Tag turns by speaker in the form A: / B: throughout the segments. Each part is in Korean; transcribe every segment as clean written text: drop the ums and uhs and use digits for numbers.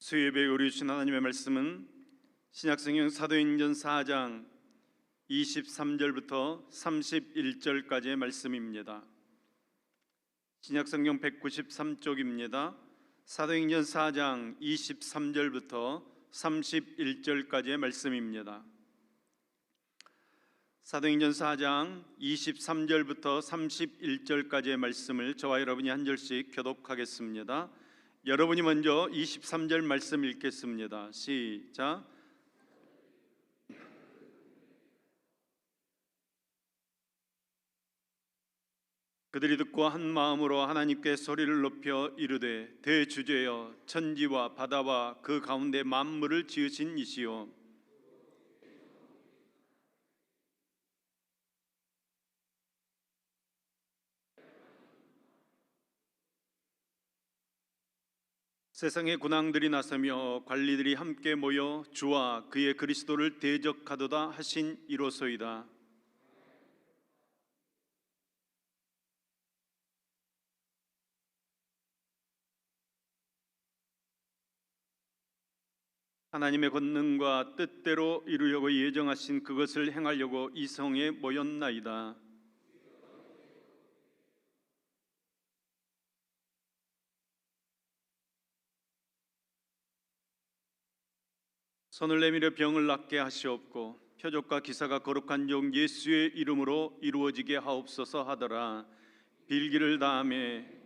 A: 수요예배 우리 주신 하나님의 말씀은 신약성경 사도행전 4장 23절부터 31절까지의 말씀입니다. 신약성경 193쪽입니다. 사도행전 4장 23절부터 31절까지의 말씀입니다. 사도행전 4장 23절부터 31절까지의 말씀을 저와 여러분이 한 절씩 교독하겠습니다. 여러분이 먼저 23절 말씀 읽겠습니다. 시작. 그들이 듣고 한 마음으로 하나님께 소리를 높여 이르되 대주제여 천지와 바다와 그 가운데 만물을 지으신 이시요 세상의 군왕들이 나서며 관리들이 함께 모여 주와 그의 그리스도를 대적하도다 하신 이로소이다. 하나님의 권능과 뜻대로 이루려고 예정하신 그것을 행하려고 이 성에 모였나이다. 손을 내밀어 병을 낫게 하시옵고 표적과 기사가 거룩한 종 예수의 이름으로 이루어지게 하옵소서 하더라. 빌기를 다하며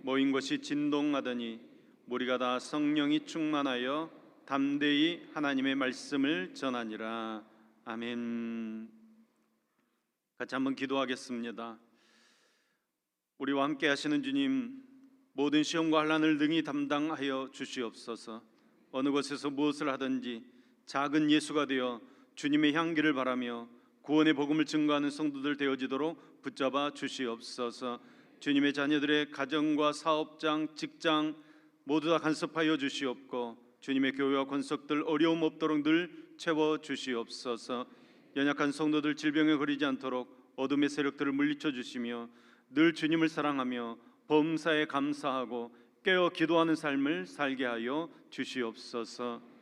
A: 모인 것이 진동하더니 무리가 다 성령이 충만하여 담대히 하나님의 말씀을 전하니라. 아멘. 같이 한번 기도하겠습니다. 우리와 함께 하시는 주님, 모든 시험과 환난을 능히 담당하여 주시옵소서. 어느 곳에서 무엇을 하든지 작은 예수가 되어 주님의 향기를 바라며 구원의 복음을 증거하는 성도들 되어지도록 붙잡아 주시옵소서. 주님의 자녀들의 가정과 사업장, 직장 모두 다 간섭하여 주시옵고 주님의 교회와 권속들 어려움 없도록 늘 채워 주시옵소서. 연약한 성도들 질병에 걸리지 않도록 어둠의 세력들을 물리쳐 주시며 늘 주님을 사랑하며 범사에 감사하고 깨어 기도하는 삶을 살게 하여 주시옵소서.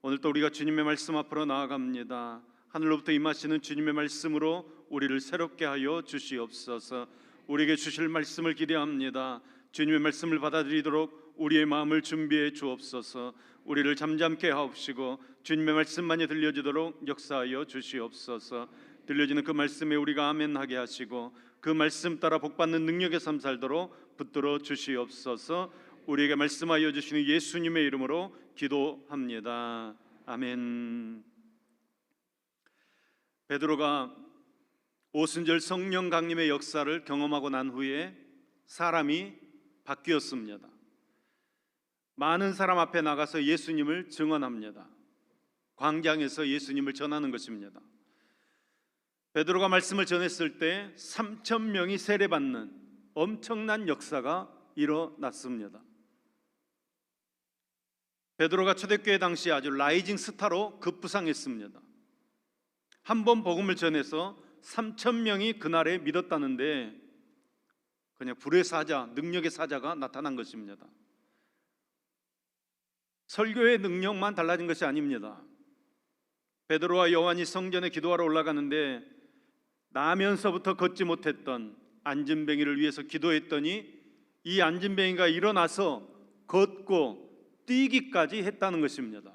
A: 오늘도 우리가 주님의 말씀 앞으로 나아갑니다. 하늘로부터 임하시는 주님의 말씀으로 우리를 새롭게 하여 주시옵소서. 우리에게 주실 말씀을 기대합니다. 주님의 말씀을 받아들이도록 우리의 마음을 준비해 주옵소서. 우리를 잠잠케 하옵시고 주님의 말씀만이 들려지도록 역사하여 주시옵소서. 들려지는 그 말씀에 우리가 아멘하게 하시고 그 말씀 따라 복받는 능력의 삶 살도록 붙들어 주시옵소서. 우리에게 말씀하여 주시는 예수님의 이름으로 기도합니다. 아멘. 베드로가 오순절 성령 강림의 역사를 경험하고 난 후에 사람이 바뀌었습니다. 많은 사람 앞에 나가서 예수님을 증언합니다. 광장에서 예수님을 전하는 것입니다. 베드로가 말씀을 전했을 때 3,000명이 세례받는 엄청난 역사가 일어났습니다. 베드로가 초대교회 당시 아주 라이징 스타로 급부상했습니다. 한 번 복음을 전해서 3,000명이 그날에 믿었다는데 그냥 불의 사자, 능력의 사자가 나타난 것입니다. 설교의 능력만 달라진 것이 아닙니다. 베드로와 요한이 성전에 기도하러 올라가는데 나면서부터 걷지 못했던 안진뱅이를 위해서 기도했더니 이 안진뱅이가 일어나서 걷고 뛰기까지 했다는 것입니다.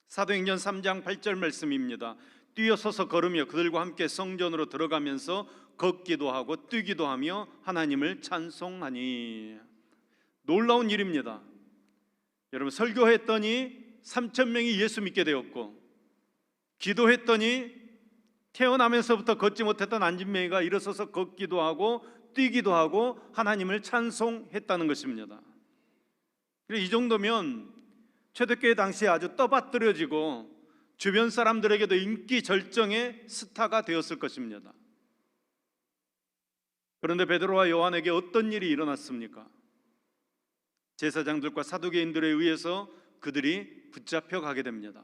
A: 사도행전 3장 8절 말씀입니다. 뛰어서서 걸으며 그들과 함께 성전으로 들어가면서 걷기도 하고 뛰기도 하며 하나님을 찬송하니. 놀라운 일입니다. 여러분, 설교했더니 3,000명이 예수 믿게 되었고 기도했더니 태어나면서부터 걷지 못했던 안진뱅이가 일어서서 걷기도 하고 뛰기도 하고 하나님을 찬송했다는 것입니다. 이 정도면 초대교회 당시에 아주 떠받들여지고 주변 사람들에게도 인기 절정의 스타가 되었을 것입니다. 그런데 베드로와 요한에게 어떤 일이 일어났습니까? 제사장들과 사두개인들에 의해서 그들이 붙잡혀 가게 됩니다.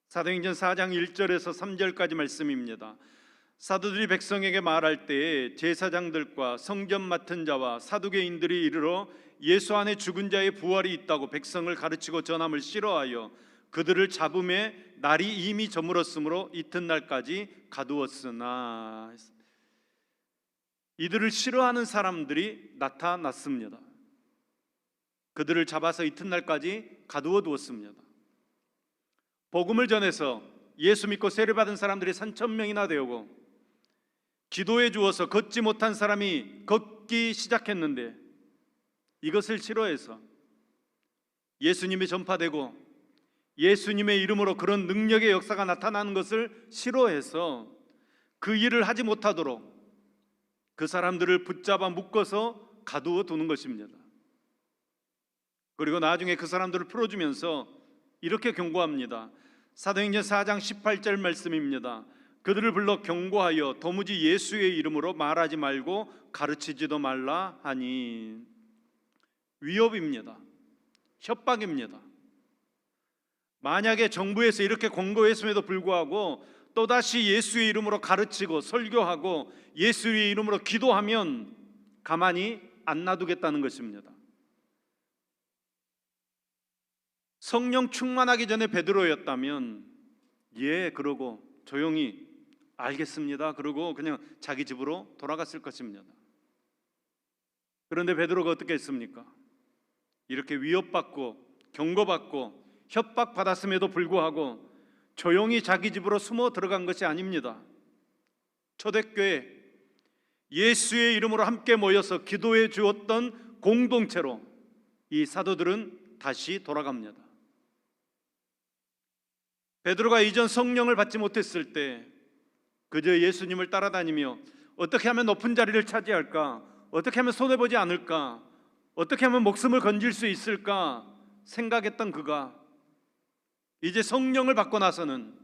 A: 사도행전 4장 1절에서 3절까지 말씀입니다. 사도들이 백성에게 말할 때에 제사장들과 성전 맡은 자와 사두개인들이 이르러 예수 안에 죽은 자의 부활이 있다고 백성을 가르치고 전함을 싫어하여 그들을 잡음에 날이 이미 저물었으므로 이튿날까지 가두었으나, 이들을 싫어하는 사람들이 나타났습니다. 그들을 잡아서 이튿날까지 가두어 두었습니다. 복음을 전해서 예수 믿고 세례받은 사람들이 3,000명이나 되고 기도해 주어서 걷지 못한 사람이 걷기 시작했는데, 이것을 싫어해서 예수님이 전파되고 예수님의 이름으로 그런 능력의 역사가 나타나는 것을 싫어해서 그 일을 하지 못하도록 그 사람들을 붙잡아 묶어서 가두어 두는 것입니다. 그리고 나중에 그 사람들을 풀어주면서 이렇게 경고합니다. 사도행전 4장 18절 말씀입니다. 그들을 불러 경고하여 도무지 예수의 이름으로 말하지 말고 가르치지도 말라 하니. 위협입니다. 협박입니다. 만약에 정부에서 이렇게 권고했음에도 불구하고 또다시 예수의 이름으로 가르치고 설교하고 예수의 이름으로 기도하면 가만히 안 놔두겠다는 것입니다. 성령 충만하기 전에 베드로였다면 그러고 조용히 알겠습니다 그러고 그냥 자기 집으로 돌아갔을 것입니다. 그런데 베드로가 어떻게 했습니까? 이렇게 위협받고 경고받고 협박받았음에도 불구하고 조용히 자기 집으로 숨어 들어간 것이 아닙니다. 초대교회 예수의 이름으로 함께 모여서 기도해 주었던 공동체로 이 사도들은 다시 돌아갑니다. 베드로가 이전 성령을 받지 못했을 때 그저 예수님을 따라다니며 어떻게 하면 높은 자리를 차지할까, 어떻게 하면 손해보지 않을까, 어떻게 하면 목숨을 건질 수 있을까 생각했던 그가 이제 성령을 받고 나서는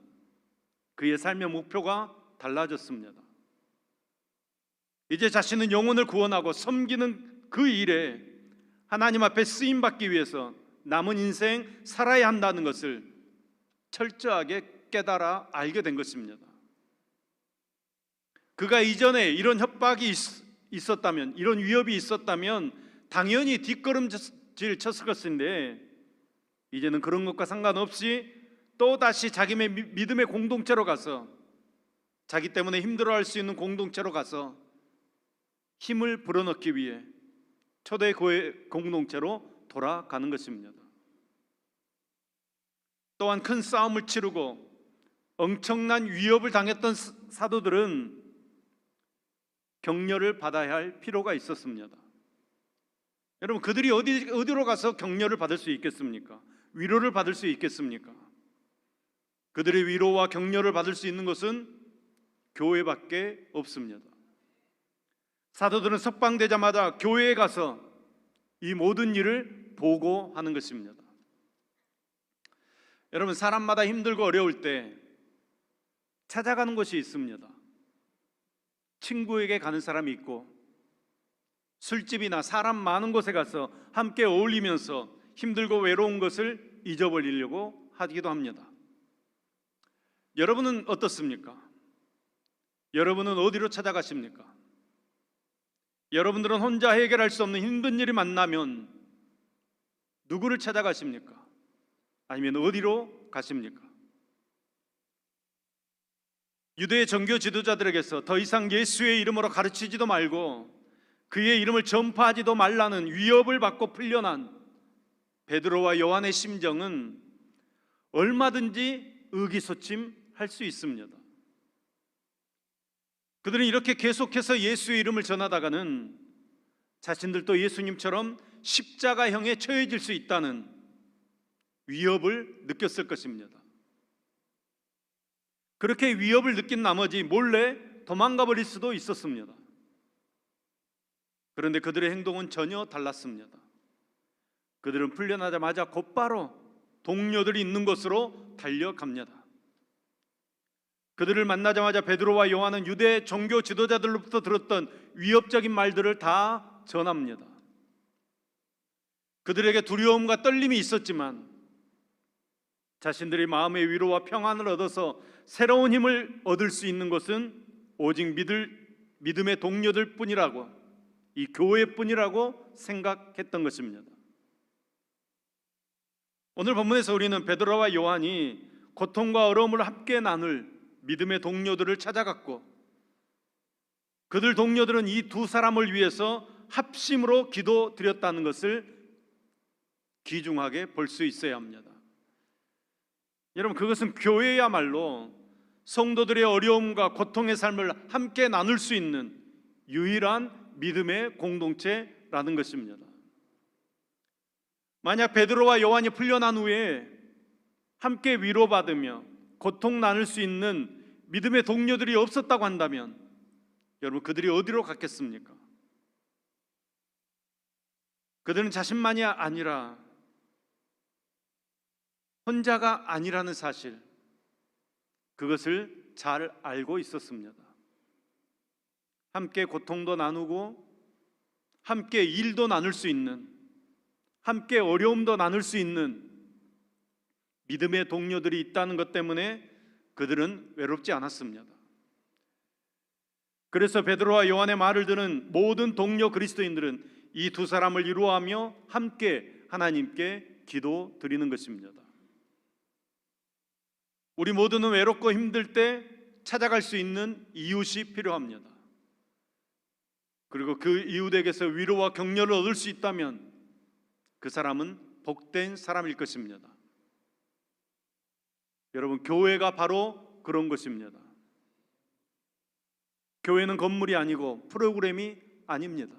A: 그의 삶의 목표가 달라졌습니다. 이제 자신은 영혼을 구원하고 섬기는 그 일에 하나님 앞에 쓰임받기 위해서 남은 인생 살아야 한다는 것을 철저하게 깨달아 알게 된 것입니다. 그가 이전에 이런 협박이 있었다면, 이런 위협이 있었다면 당연히 뒷걸음질 쳤을 것인데, 이제는 그런 것과 상관없이 또다시 자기 믿음의 공동체로 가서, 자기 때문에 힘들어할 수 있는 공동체로 가서 힘을 불어넣기 위해 초대교회 공동체로 돌아가는 것입니다. 또한 큰 싸움을 치르고 엄청난 위협을 당했던 사도들은 격려를 받아야 할 필요가 있었습니다. 여러분, 그들이 어디로 가서 격려를 받을 수 있겠습니까? 위로를 받을 수 있겠습니까? 그들의 위로와 격려를 받을 수 있는 것은 교회밖에 없습니다. 사도들은 석방되자마자 교회에 가서 이 모든 일을 보고하는 것입니다. 여러분, 사람마다 힘들고 어려울 때 찾아가는 곳이 있습니다. 친구에게 가는 사람이 있고, 술집이나 사람 많은 곳에 가서 함께 어울리면서 힘들고 외로운 것을 잊어버리려고 하기도 합니다. 여러분은 어떻습니까? 여러분은 어디로 찾아가십니까? 여러분들은 혼자 해결할 수 없는 힘든 일이 만나면 누구를 찾아가십니까? 아니면 어디로 가십니까? 유대의 종교 지도자들에게서 더 이상 예수의 이름으로 가르치지도 말고 그의 이름을 전파하지도 말라는 위협을 받고 풀려난 베드로와 요한의 심정은 얼마든지 의기소침할 수 있습니다. 그들은 이렇게 계속해서 예수의 이름을 전하다가는 자신들도 예수님처럼 십자가형에 처해질 수 있다는 위협을 느꼈을 것입니다. 그렇게 위협을 느낀 나머지 몰래 도망가 버릴 수도 있었습니다. 그런데 그들의 행동은 전혀 달랐습니다. 그들은 풀려나자마자 곧바로 동료들이 있는 곳으로 달려갑니다. 그들을 만나자마자 베드로와 요한은 유대 종교 지도자들로부터 들었던 위협적인 말들을 다 전합니다. 그들에게 두려움과 떨림이 있었지만 자신들의 마음의 위로와 평안을 얻어서 새로운 힘을 얻을 수 있는 것은 오직 믿음의 동료들 뿐이라고, 이 교회뿐이라고 생각했던 것입니다. 오늘 본문에서 우리는 베드로와 요한이 고통과 어려움을 함께 나눌 믿음의 동료들을 찾아갔고, 그들 동료들은 이 두 사람을 위해서 합심으로 기도드렸다는 것을 귀중하게 볼 수 있어야 합니다. 여러분, 그것은 교회야말로 성도들의 어려움과 고통의 삶을 함께 나눌 수 있는 유일한 믿음의 공동체라는 것입니다. 만약 베드로와 요한이 풀려난 후에 함께 위로받으며 고통 나눌 수 있는 믿음의 동료들이 없었다고 한다면 여러분, 그들이 어디로 갔겠습니까? 그들은 자신만이 아니라 혼자가 아니라는 사실, 그것을 잘 알고 있었습니다. 함께 고통도 나누고 함께 일도 나눌 수 있는, 함께 어려움도 나눌 수 있는 믿음의 동료들이 있다는 것 때문에 그들은 외롭지 않았습니다. 그래서 베드로와 요한의 말을 듣는 모든 동료 그리스도인들은 이 두 사람을 이루어하며 함께 하나님께 기도드리는 것입니다. 우리 모두는 외롭고 힘들 때 찾아갈 수 있는 이웃이 필요합니다. 그리고 그 이웃에게서 위로와 격려를 얻을 수 있다면 그 사람은 복된 사람일 것입니다. 여러분, 교회가 바로 그런 것입니다. 교회는 건물이 아니고 프로그램이 아닙니다.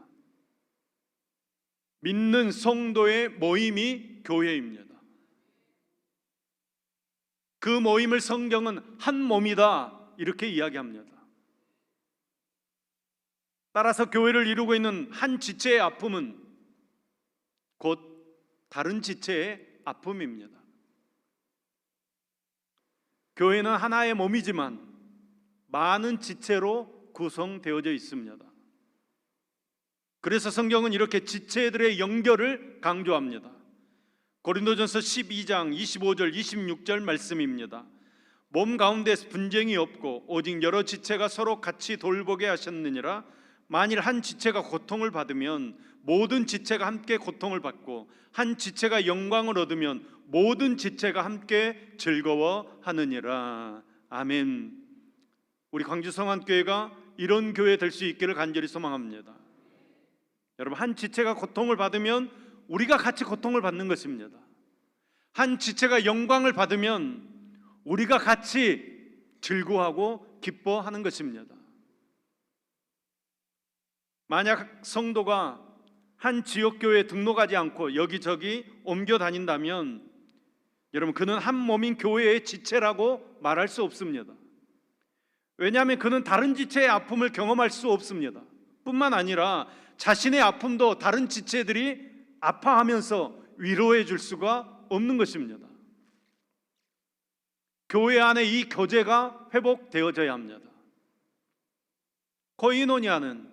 A: 믿는 성도의 모임이 교회입니다. 그 모임을 성경은 한 몸이다 이렇게 이야기합니다. 따라서 교회를 이루고 있는 한 지체의 아픔은 곧 다른 지체의 아픔입니다. 교회는 하나의 몸이지만 많은 지체로 구성되어져 있습니다. 그래서 성경은 이렇게 지체들의 연결을 강조합니다. 고린도전서 12장 25절 26절 말씀입니다. 몸 가운데 분쟁이 없고 오직 여러 지체가 서로 같이 돌보게 하셨느니라. 만일 한 지체가 고통을 받으면 모든 지체가 함께 고통을 받고 한 지체가 영광을 얻으면 모든 지체가 함께 즐거워하느니라. 아멘. 우리 광주성안교회가 이런 교회 될 수 있기를 간절히 소망합니다. 여러분, 한 지체가 고통을 받으면 우리가 같이 고통을 받는 것입니다. 한 지체가 영광을 받으면 우리가 같이 즐거워하고 기뻐하는 것입니다. 만약 성도가 한 지역교회에 등록하지 않고 여기저기 옮겨 다닌다면 여러분, 그는 한 몸인 교회의 지체라고 말할 수 없습니다. 왜냐하면 그는 다른 지체의 아픔을 경험할 수 없습니다. 뿐만 아니라 자신의 아픔도 다른 지체들이 아파하면서 위로해 줄 수가 없는 것입니다. 교회 안에 이 교제가 회복되어져야 합니다. 코이노니아는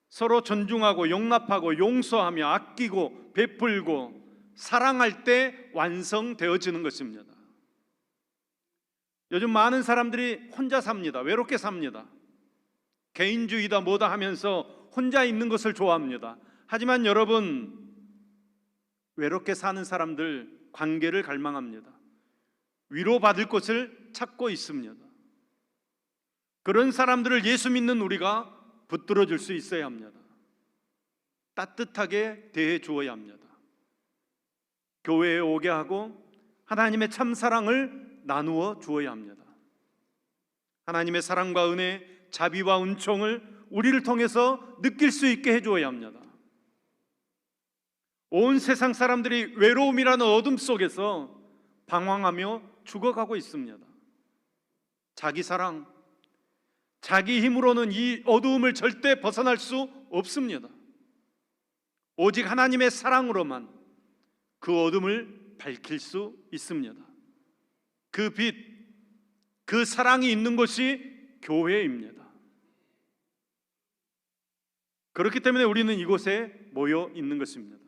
A: 서로 존중하고 용납하고 용서하며 아끼고 베풀고 사랑할 때 완성되어지는 것입니다. 요즘 많은 사람들이 혼자 삽니다. 외롭게 삽니다. 개인주의다 뭐다 하면서 혼자 있는 것을 좋아합니다. 하지만 여러분, 외롭게 사는 사람들 관계를 갈망합니다. 위로받을 곳을 찾고 있습니다. 그런 사람들을 예수 믿는 우리가 붙들어 줄 수 있어야 합니다. 따뜻하게 대해 주어야 합니다. 교회에 오게 하고 하나님의 참 사랑을 나누어 주어야 합니다. 하나님의 사랑과 은혜, 자비와 은총을 우리를 통해서 느낄 수 있게 해주어야 합니다. 온 세상 사람들이 외로움이라는 어둠 속에서 방황하며 죽어가고 있습니다. 자기 사랑, 자기 힘으로는 이 어두움을 절대 벗어날 수 없습니다. 오직 하나님의 사랑으로만 그 어둠을 밝힐 수 있습니다. 그 빛, 그 사랑이 있는 곳이 교회입니다. 그렇기 때문에 우리는 이곳에 모여 있는 것입니다.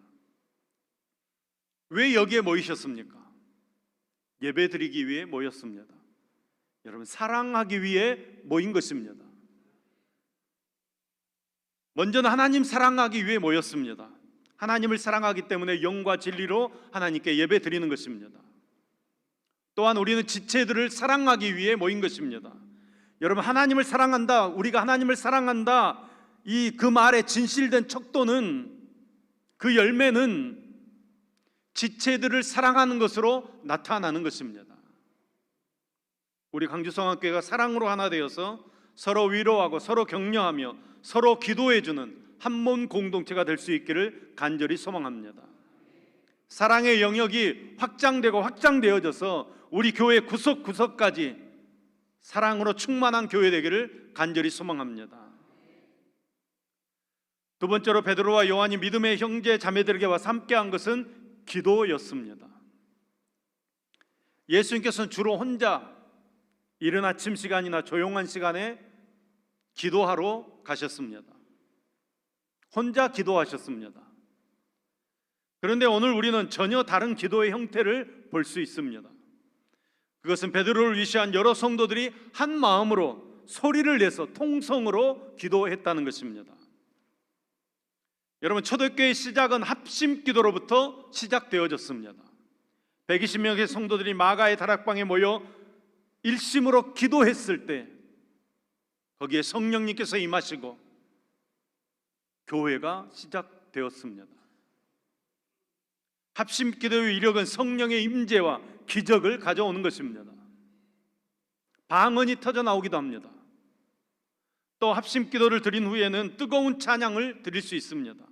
A: 왜 여기에 모이셨습니까? 예배 드리기 위해 모였습니다. 여러분, 사랑하기 위해 모인 것입니다. 먼저는 하나님 사랑하기 위해 모였습니다. 하나님을 사랑하기 때문에 영과 진리로 하나님께 예배 드리는 것입니다. 또한 우리는 지체들을 사랑하기 위해 모인 것입니다. 여러분, 하나님을 사랑한다, 우리가 하나님을 사랑한다, 그 말의 진실된 척도는, 그 열매는 지체들을 사랑하는 것으로 나타나는 것입니다. 우리 강주성학교가 사랑으로 하나 되어서 서로 위로하고 서로 격려하며 서로 기도해주는 한 몸 공동체가 될 수 있기를 간절히 소망합니다. 사랑의 영역이 확장되고 확장되어져서 우리 교회 구석구석까지 사랑으로 충만한 교회 되기를 간절히 소망합니다. 두 번째로 베드로와 요한이 믿음의 형제 자매들에게 와서 함께한 것은 기도였습니다. 예수님께서는 주로 혼자 이른 아침 시간이나 조용한 시간에 기도하러 가셨습니다. 혼자 기도하셨습니다. 그런데 오늘 우리는 전혀 다른 기도의 형태를 볼 수 있습니다. 그것은 베드로를 위시한 여러 성도들이 한 마음으로 소리를 내서 통성으로 기도했다는 것입니다. 여러분, 초대교회의 시작은 합심 기도로부터 시작되어졌습니다. 120명의 성도들이 마가의 다락방에 모여 일심으로 기도했을 때 거기에 성령님께서 임하시고 교회가 시작되었습니다. 합심 기도의 위력은 성령의 임재와 기적을 가져오는 것입니다. 방언이 터져 나오기도 합니다. 또 합심 기도를 드린 후에는 뜨거운 찬양을 드릴 수 있습니다.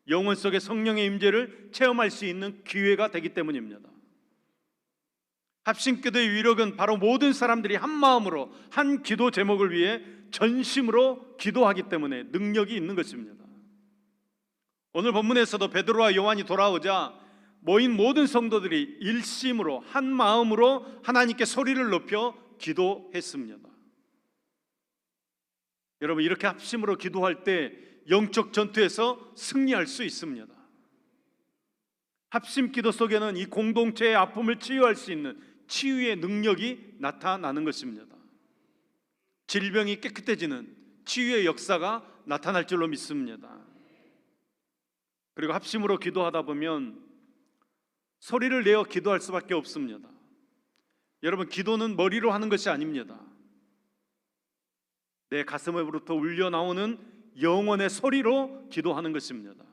A: 영혼 속에 성령의 임재를 체험할 수 있는 기회가 되기 때문입니다. 합심 기도의 위력은 바로 모든 사람들이 한 마음으로 한 기도 제목을 위해 전심으로 기도하기 때문에 능력이 있는 것입니다. 오늘 본문에서도 베드로와 요한이 돌아오자 모인 모든 성도들이 일심으로 한 마음으로 하나님께 소리를 높여 기도했습니다. 여러분, 이렇게 합심으로 기도할 때 영적 전투에서 승리할 수 있습니다. 합심 기도 속에는 이 공동체의 아픔을 치유할 수 있는 치유의 능력이 나타나는 것입니다. 질병이 깨끗해지는 치유의 역사가 나타날 줄로 믿습니다. 그리고 합심으로 기도하다 보면 소리를 내어 기도할 수밖에 없습니다. 여러분, 기도는 머리로 하는 것이 아닙니다. 내 가슴으로부터 울려 나오는 영혼의 소리로 기도하는 것입니다.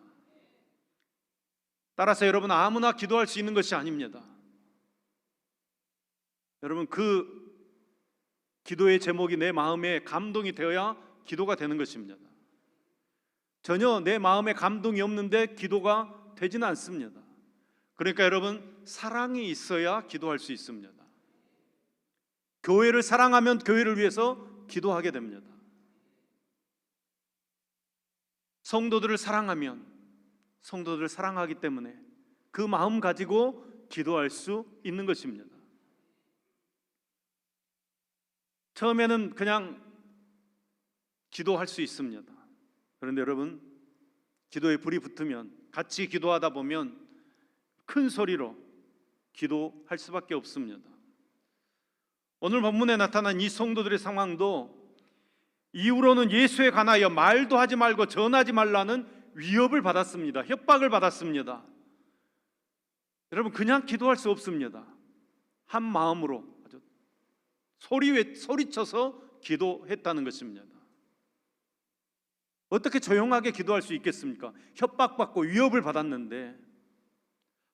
A: 따라서 여러분, 아무나 기도할 수 있는 것이 아닙니다. 여러분, 그 기도의 제목이 내 마음에 감동이 되어야 기도가 되는 것입니다. 전혀 내 마음에 감동이 없는데 기도가 되지는 않습니다. 그러니까 여러분, 사랑이 있어야 기도할 수 있습니다. 교회를 사랑하면 교회를 위해서 기도하게 됩니다. 성도들을 사랑하면 성도들을 사랑하기 때문에 그 마음 가지고 기도할 수 있는 것입니다. 처음에는 그냥 기도할 수 있습니다. 그런데 여러분, 기도에 불이 붙으면, 같이 기도하다 보면 큰 소리로 기도할 수밖에 없습니다. 오늘 본문에 나타난 이 성도들의 상황도 이후로는 예수에 관하여 말도 하지 말고 전하지 말라는 위협을 받았습니다. 협박을 받았습니다. 여러분, 그냥 기도할 수 없습니다. 한 마음으로 소리쳐서 기도했다는 것입니다. 어떻게 조용하게 기도할 수 있겠습니까? 협박받고 위협을 받았는데,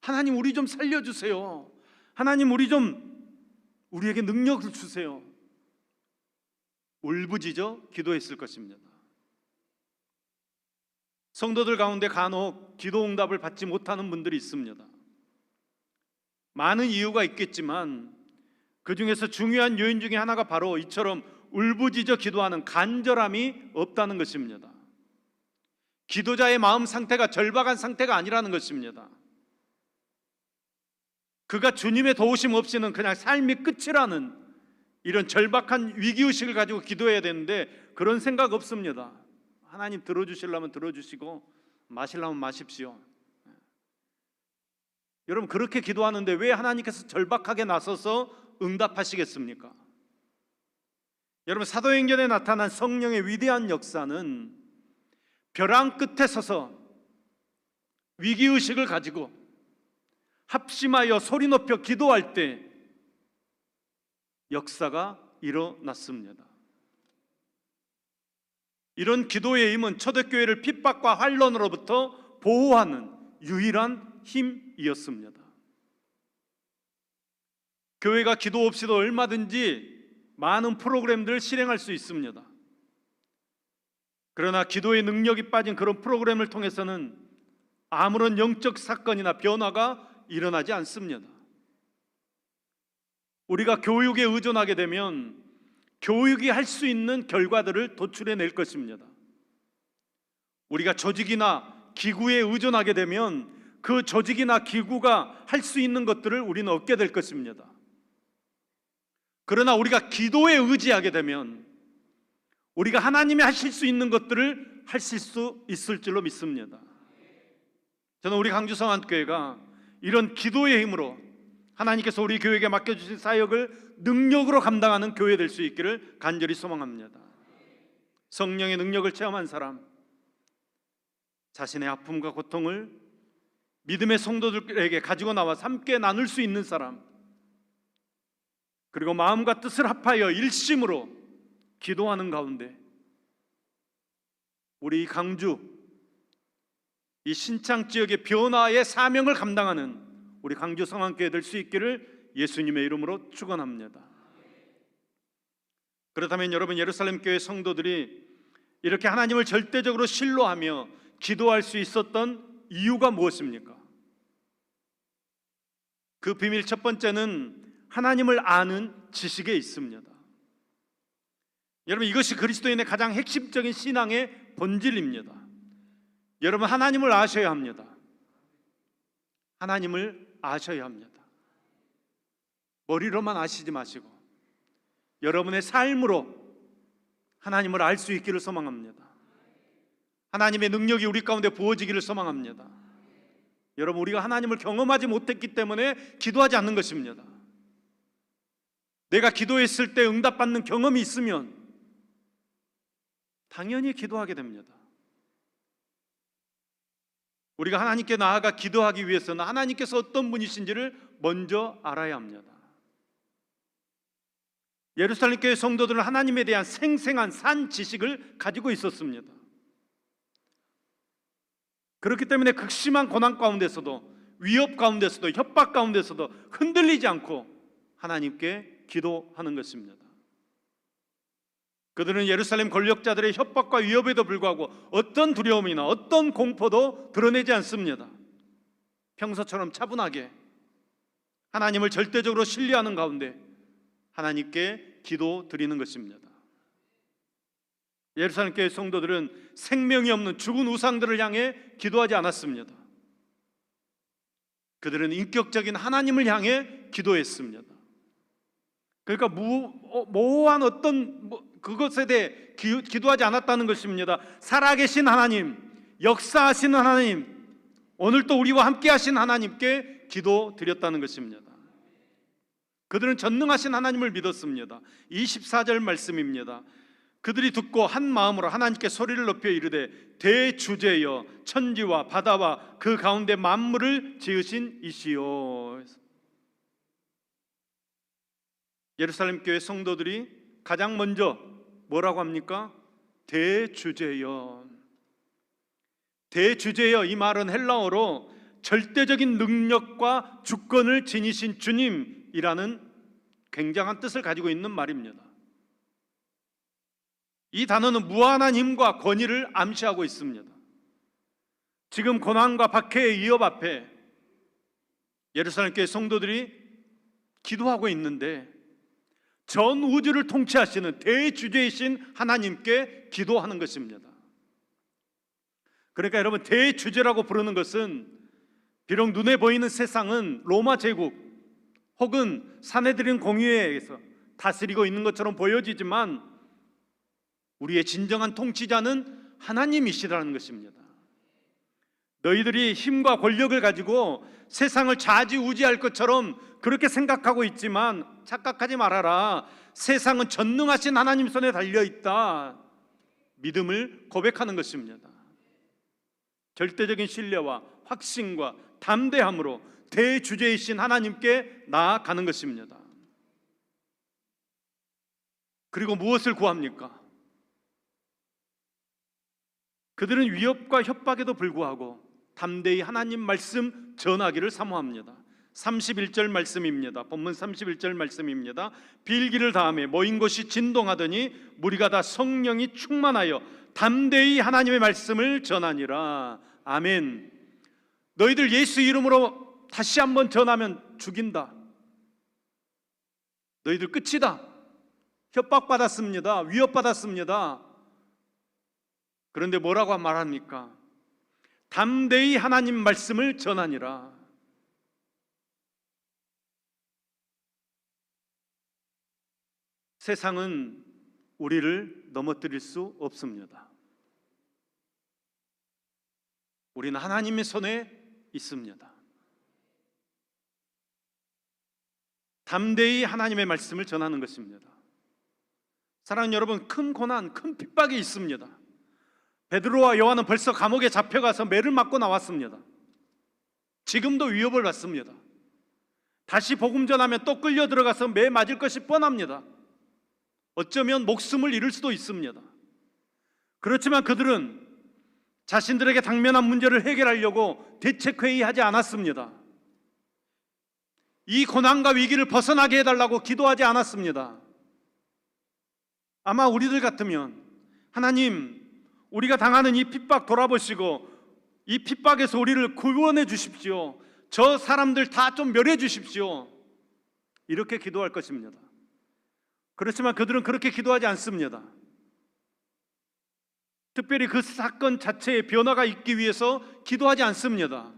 A: 하나님 우리 좀 살려주세요. 하나님 우리에게 능력을 주세요. 울부짖어 기도했을 것입니다. 성도들 가운데 간혹 기도 응답을 받지 못하는 분들이 있습니다. 많은 이유가 있겠지만 그 중에서 중요한 요인 중에 하나가 바로 이처럼 울부짖어 기도하는 간절함이 없다는 것입니다. 기도자의 마음 상태가 절박한 상태가 아니라는 것입니다. 그가 주님의 도우심 없이는 그냥 삶이 끝이라는 이런 절박한 위기의식을 가지고 기도해야 되는데 그런 생각 없습니다. 하나님 들어주시려면 들어주시고 마시려면 마십시오. 여러분, 그렇게 기도하는데 왜 하나님께서 절박하게 나서서 응답하시겠습니까? 여러분, 사도행전에 나타난 성령의 위대한 역사는 벼랑 끝에 서서 위기의식을 가지고 합심하여 소리 높여 기도할 때 역사가 일어났습니다. 이런 기도의 힘은 초대교회를 핍박과 환란으로부터 보호하는 유일한 힘이었습니다. 교회가 기도 없이도 얼마든지 많은 프로그램들을 실행할 수 있습니다. 그러나 기도의 능력이 빠진 그런 프로그램을 통해서는 아무런 영적 사건이나 변화가 일어나지 않습니다. 우리가 교육에 의존하게 되면 교육이 할 수 있는 결과들을 도출해낼 것입니다. 우리가 조직이나 기구에 의존하게 되면 그 조직이나 기구가 할 수 있는 것들을 우리는 얻게 될 것입니다. 그러나 우리가 기도에 의지하게 되면 우리가 하나님이 하실 수 있는 것들을 하실 수 있을 줄로 믿습니다. 저는 우리 강주성안교회가 이런 기도의 힘으로 하나님께서 우리 교회에게 맡겨주신 사역을 능력으로 감당하는 교회 될 수 있기를 간절히 소망합니다. 성령의 능력을 체험한 사람, 자신의 아픔과 고통을 믿음의 성도들에게 가지고 나와 함께 나눌 수 있는 사람, 그리고 마음과 뜻을 합하여 일심으로 기도하는 가운데 우리 강주 이 신창 지역의 변화의 사명을 감당하는 우리 강주 성안교회 될 수 있기를 예수님의 이름으로 축원합니다. 그렇다면 여러분, 예루살렘 교회 성도들이 이렇게 하나님을 절대적으로 신뢰하며 기도할 수 있었던 이유가 무엇입니까? 그 비밀 첫 번째는 하나님을 아는 지식에 있습니다. 여러분, 이것이 그리스도인의 가장 핵심적인 신앙의 본질입니다. 여러분, 하나님을 아셔야 합니다. 하나님을 아셔야 합니다. 머리로만 아시지 마시고 여러분의 삶으로 하나님을 알 수 있기를 소망합니다. 하나님의 능력이 우리 가운데 부어지기를 소망합니다. 여러분, 우리가 하나님을 경험하지 못했기 때문에 기도하지 않는 것입니다. 내가 기도했을 때 응답받는 경험이 있으면 당연히 기도하게 됩니다. 우리가 하나님께 나아가 기도하기 위해서는 하나님께서 어떤 분이신지를 먼저 알아야 합니다. 예루살렘 교회 성도들은 하나님에 대한 생생한 산 지식을 가지고 있었습니다. 그렇기 때문에 극심한 고난 가운데서도, 위협 가운데서도, 협박 가운데서도 흔들리지 않고 하나님께 기도하는 것입니다. 그들은 예루살렘 권력자들의 협박과 위협에도 불구하고 어떤 두려움이나 어떤 공포도 드러내지 않습니다. 평소처럼 차분하게 하나님을 절대적으로 신뢰하는 가운데 하나님께 기도 드리는 것입니다. 예루살렘 교회 성도들은 생명이 없는 죽은 우상들을 향해 기도하지 않았습니다. 그들은 인격적인 하나님을 향해 기도했습니다. 그러니까 모호한 어떤 그것에 대해 기도하지 않았다는 것입니다. 살아계신 하나님, 역사하시는 하나님, 오늘도 우리와 함께 하신 하나님께 기도드렸다는 것입니다. 그들은 전능하신 하나님을 믿었습니다. 24절 말씀입니다. 그들이 듣고 한 마음으로 하나님께 소리를 높여 이르되 대주제여 천지와 바다와 그 가운데 만물을 지으신 이시요. 예루살렘 교회 성도들이 가장 먼저 뭐라고 합니까? 대주제여. 대주제여, 이 말은 헬라어로 절대적인 능력과 주권을 지니신 주님이라는 굉장한 뜻을 가지고 있는 말입니다. 이 단어는 무한한 힘과 권위를 암시하고 있습니다. 지금 고난과 박해의 위협 앞에 예루살렘 교회 성도들이 기도하고 있는데 전 우주를 통치하시는 대주제이신 하나님께 기도하는 것입니다. 그러니까 여러분, 대주제라고 부르는 것은 비록 눈에 보이는 세상은 로마 제국 혹은 사내들인 공의회에 의해서 다스리고 있는 것처럼 보여지지만 우리의 진정한 통치자는 하나님이시라는 것입니다. 너희들이 힘과 권력을 가지고 세상을 좌지우지할 것처럼 그렇게 생각하고 있지만 착각하지 말아라. 세상은 전능하신 하나님 손에 달려있다. 믿음을 고백하는 것입니다. 절대적인 신뢰와 확신과 담대함으로 대주제이신 하나님께 나아가는 것입니다. 그리고 무엇을 구합니까? 그들은 위협과 협박에도 불구하고 담대히 하나님 말씀 전하기를 사모합니다. 31절 말씀입니다. 본문 31절 말씀입니다. 빌기를 다하며 모인 곳이 진동하더니 무리가 다 성령이 충만하여 담대히 하나님의 말씀을 전하니라. 아멘. 너희들 예수 이름으로 다시 한번 전하면 죽인다. 너희들 끝이다. 협박받았습니다. 위협받았습니다. 그런데 뭐라고 말합니까? 담대히 하나님 말씀을 전하니라. 세상은 우리를 넘어뜨릴 수 없습니다. 우리는 하나님의 손에 있습니다. 담대히 하나님의 말씀을 전하는 것입니다. 사랑하는 여러분, 큰 고난, 큰 핍박이 있습니다. 베드로와 요한은 벌써 감옥에 잡혀가서 매를 맞고 나왔습니다. 지금도 위협을 받습니다. 다시 복음 전하면 또 끌려 들어가서 매 맞을 것이 뻔합니다. 어쩌면 목숨을 잃을 수도 있습니다. 그렇지만 그들은 자신들에게 당면한 문제를 해결하려고 대책회의하지 않았습니다. 이 고난과 위기를 벗어나게 해달라고 기도하지 않았습니다. 아마 우리들 같으면 하나님, 우리가 당하는 이 핍박 돌아보시고 이 핍박에서 우리를 구원해 주십시오. 저 사람들 다 좀 멸해 주십시오. 이렇게 기도할 것입니다. 그렇지만 그들은 그렇게 기도하지 않습니다. 특별히 그 사건 자체에 변화가 있기 위해서 기도하지 않습니다.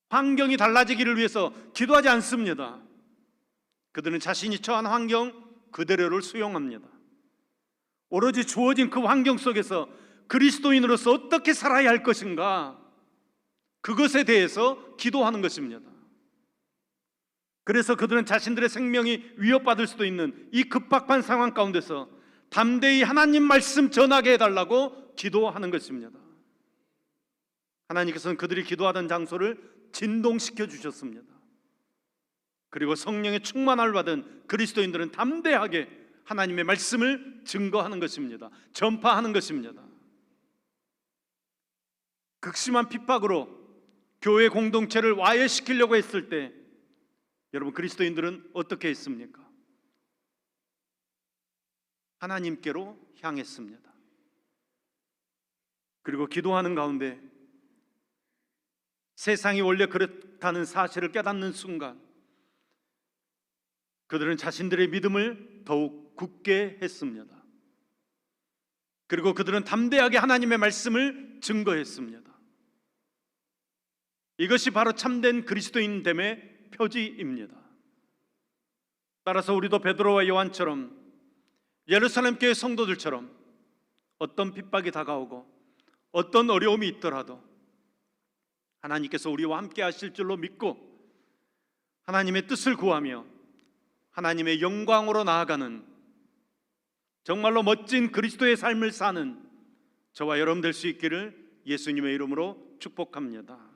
A: 환경이 달라지기를 위해서 기도하지 않습니다. 그들은 자신이 처한 환경 그대로를 수용합니다. 오로지 주어진 그 환경 속에서 그리스도인으로서 어떻게 살아야 할 것인가, 그것에 대해서 기도하는 것입니다. 그래서 그들은 자신들의 생명이 위협받을 수도 있는 이 급박한 상황 가운데서 담대히 하나님 말씀 전하게 해달라고 기도하는 것입니다. 하나님께서는 그들이 기도하던 장소를 진동시켜 주셨습니다. 그리고 성령의 충만함을 받은 그리스도인들은 담대하게 하나님의 말씀을 증거하는 것입니다. 전파하는 것입니다. 극심한 핍박으로 교회 공동체를 와해시키려고 했을 때 여러분, 그리스도인들은 어떻게 했습니까? 하나님께로 향했습니다. 그리고 기도하는 가운데 세상이 원래 그렇다는 사실을 깨닫는 순간 그들은 자신들의 믿음을 더욱 굳게 했습니다. 그리고 그들은 담대하게 하나님의 말씀을 증거했습니다. 이것이 바로 참된 그리스도인됨의 표지입니다. 따라서 우리도 베드로와 요한처럼, 예루살렘 교회 성도들처럼 어떤 핍박이 다가오고 어떤 어려움이 있더라도 하나님께서 우리와 함께 하실 줄로 믿고 하나님의 뜻을 구하며 하나님의 영광으로 나아가는 정말로 멋진 그리스도의 삶을 사는 저와 여러분 될 수 있기를 예수님의 이름으로 축복합니다.